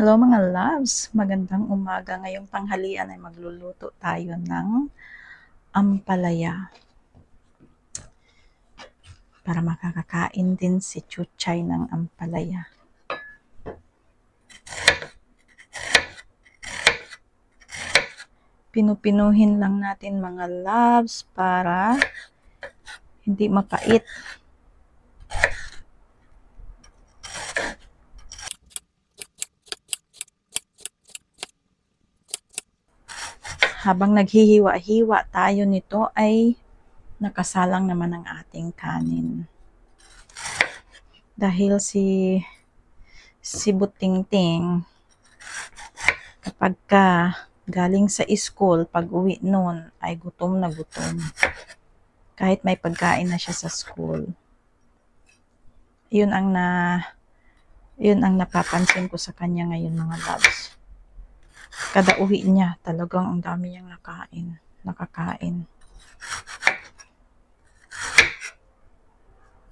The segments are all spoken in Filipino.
Hello mga loves! Magandang umaga. Ngayong tanghalian ay magluluto tayo ng ampalaya. Para makakakain din si Chuchay ng ampalaya. Pinupinuhin lang natin mga loves para hindi mapait. Habang naghihiwa-hiwa tayo nito ay nakasalang naman ang ating kanin. Dahil si Butingting kapag galing sa school, pag uwi nun ay gutom na gutom. Kahit may pagkain na siya sa school. Yun ang napapansin ko sa kanya ngayon mga loves. Kada uwi niya, talagang ang dami niyang nakakain.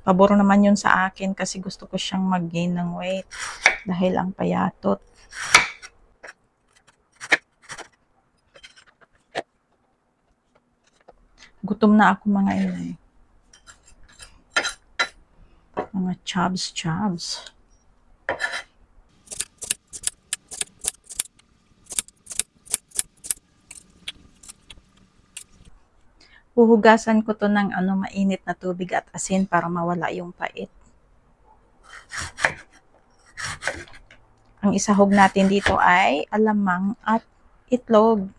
Pabor naman yun sa akin kasi gusto ko siyang mag-gain ng weight dahil ang payatot. Gutom na ako mga inay. Mga chubs. Huhugasan ko to ng mainit na tubig at asin para mawala yung pait. Ang isahog natin dito ay alamang at itlog.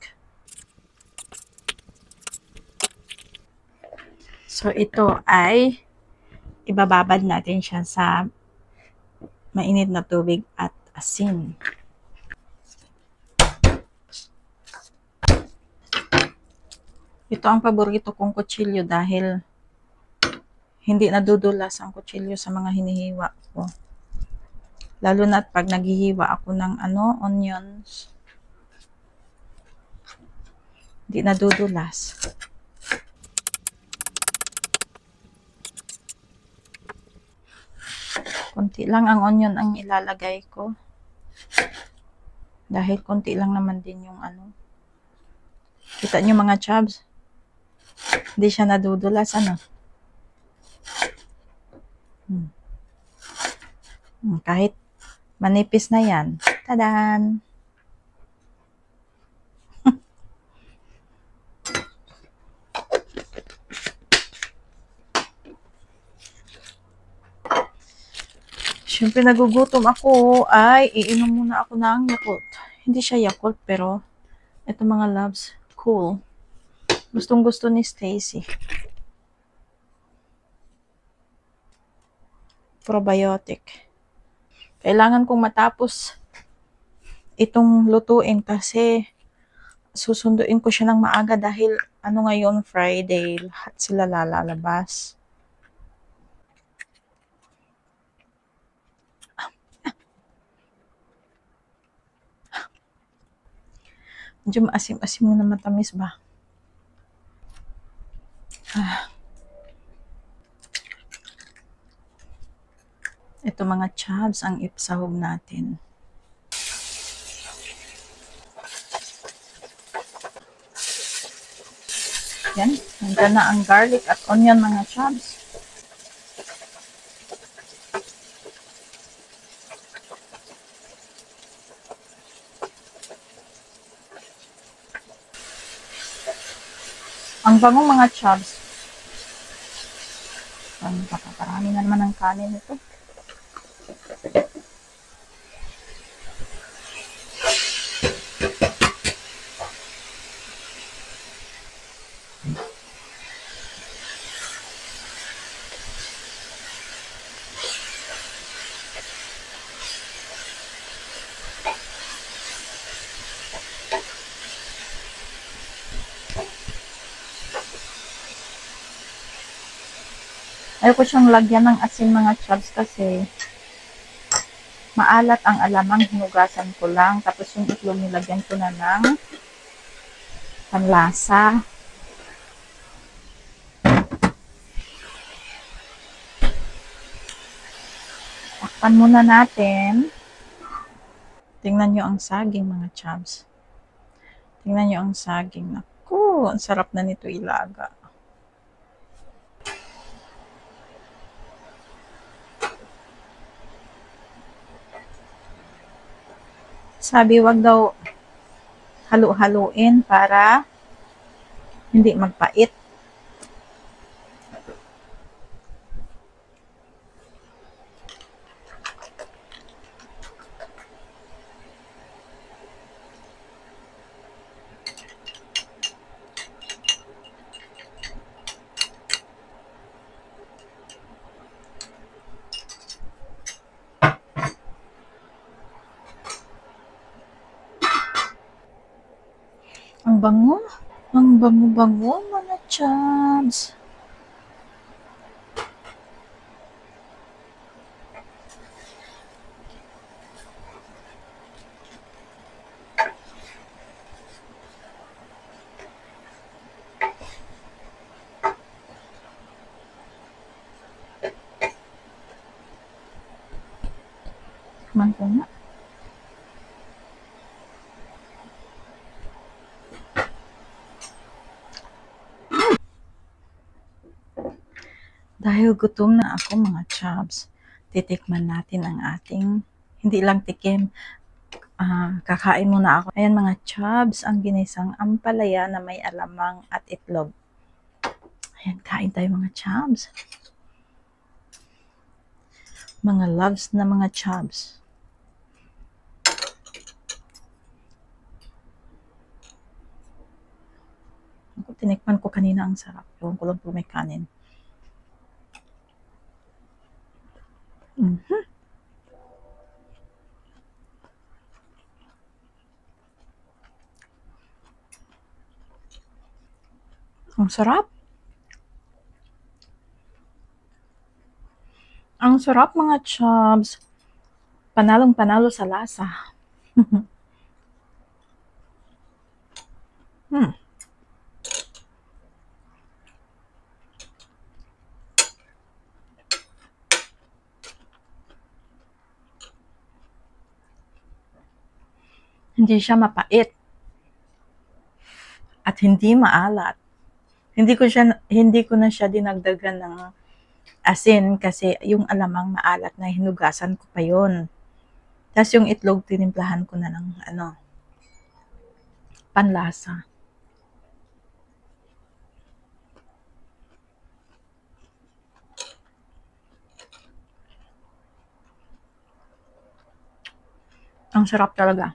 So ito ay ibababad natin siya sa mainit na tubig at asin. Ito ang paborito kong kutsilyo dahil hindi nadudulas ang kutsilyo sa mga hinihiwa ko. Lalo na pag naghihiwa ako ng onions. Hindi nadudulas. Konti lang ang onion ang ilalagay ko. Dahil konti lang naman din yung Kita nyo mga chubs? Hindi siya nadudulas, Kahit manipis na yan. Tadan! Siyempre nagugutom ako ay iinom muna ako ng Yakult. Hindi siya Yakult pero ito mga loves, cool. Gustong gusto ni Stacy. Probiotic. Kailangan kong matapos itong lutuin kasi susunduin ko siya ng maaga dahil ngayon Friday, lahat sila lalabas. Medyo maasim-asim na matamis ba? Ito mga chubs ang ipsahog natin. Yan, nandiyan na ang garlic at onion mga chubs. Ang bango mga chubs. Parami na naman ang kanin ito. Ayoko siyang lagyan ng asin mga chubs kasi maalat ang alamang, hinugasan ko lang. Tapos yung itlog nilagyan ko na ng panlasa. Takpan muna natin. Tingnan nyo ang saging, mga chubs. Tingnan nyo ang saging. Naku, ang sarap na nito ilaga. Sabi, wag daw halu-haluin para hindi magpait. Ang bango. Ang bango-bango, mga chubs. Man ko nga. Dahil gutom na ako, mga chubs, titikman natin ang ating, hindi lang tikim, kakain muna ako. Ayan, mga chubs, ang ginisang ampalaya na may alamang at itlog. Ayan, kain tayo, mga chubs. Mga loves na mga chubs. Tinikman ko kanina, ang sarap. Ewan ko lang po may kanin. Ang sarap. Ang sarap, mga chubs. Panalong-panalo sa lasa. Hindi siya mapait. At hindi maalat. Hindi ko na siya dinagdagan ng asin kasi yung alamang maalat na hinugasan ko pa yun. Tapos yung itlog, tinimplahan ko na ng panlasa. Ang sarap talaga.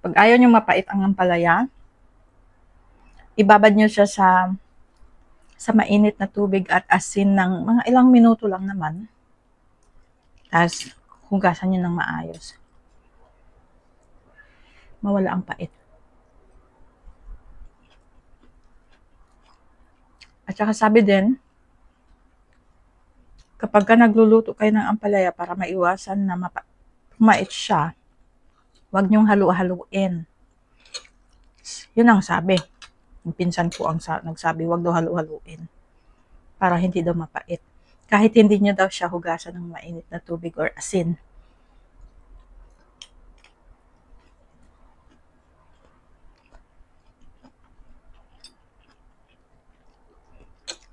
Pag ayaw nyo mapait ang ampalaya, ibabad nyo siya sa mainit na tubig at asin ng mga ilang minuto lang naman. Tapos, hugasan nyo ng maayos. Mawala ang pait. At saka sabi din, kapag ka nagluluto kayo ng ampalaya para maiwasan na mait siya, huwag nyong halu-haluin. Yun ang sabi. Yung pinsan ko ang nagsabi, huwag daw halu-haluin para hindi daw mapait. Kahit hindi nyo daw siya hugasan ng mainit na tubig or asin.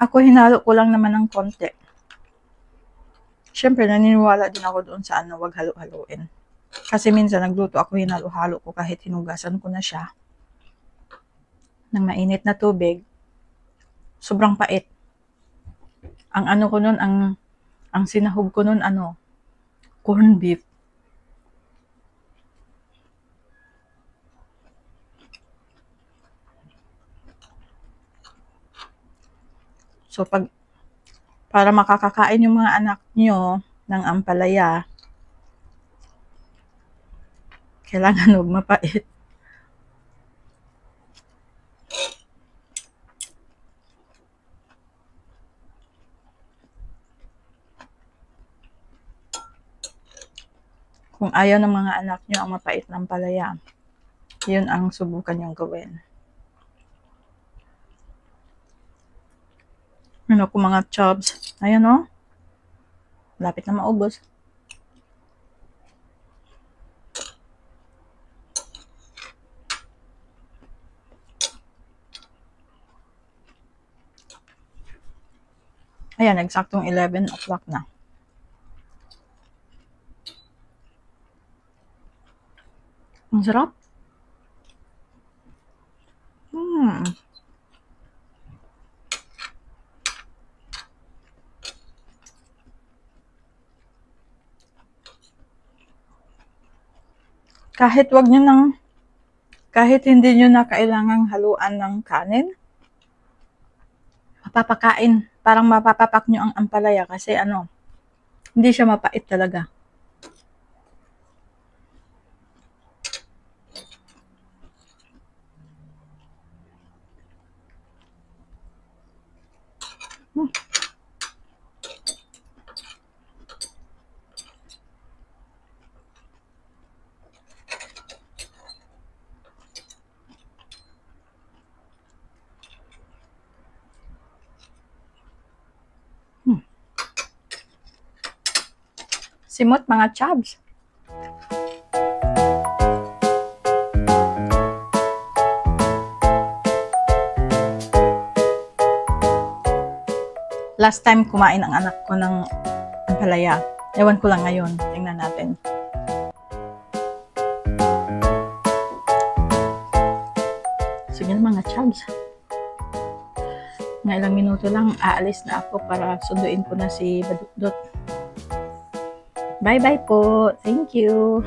Ako, hinalo ko lang naman ng konti. Siyempre, naniniwala din ako doon sa wag halu-haluin. Kasi minsan nagluto ako, hinalo-halo ko kahit hinugasan ko na siya ng mainit na tubig. Sobrang pait. Ang ko nun, ang sinahog ko nun, corn beef. So, para makakakain yung mga anak nyo ng ampalaya, kailangan huwag mapait. Kung ayaw ng mga anak nyo ang mapait ng ampalaya, yun ang subukan nyong gawin. Ano ko mga chubs. Ayan o. Lapit na maubos. Ayan, eksaktong 11 o'clock na. Ang sarap. Kahit hindi nyo na kailangang haluan ng kanin, mapapakain. Parang mapapapak nyo ang ampalaya kasi hindi siya mapait talaga. Simot mga chubs. Last time kumain ang anak ko ng ampalaya. Ewan ko lang ngayon. Tingnan natin. Sige na mga chubs. Nga ilang minuto lang, aalis na ako para sunduin ko na si Badukdot. Bye-bye po. Thank you.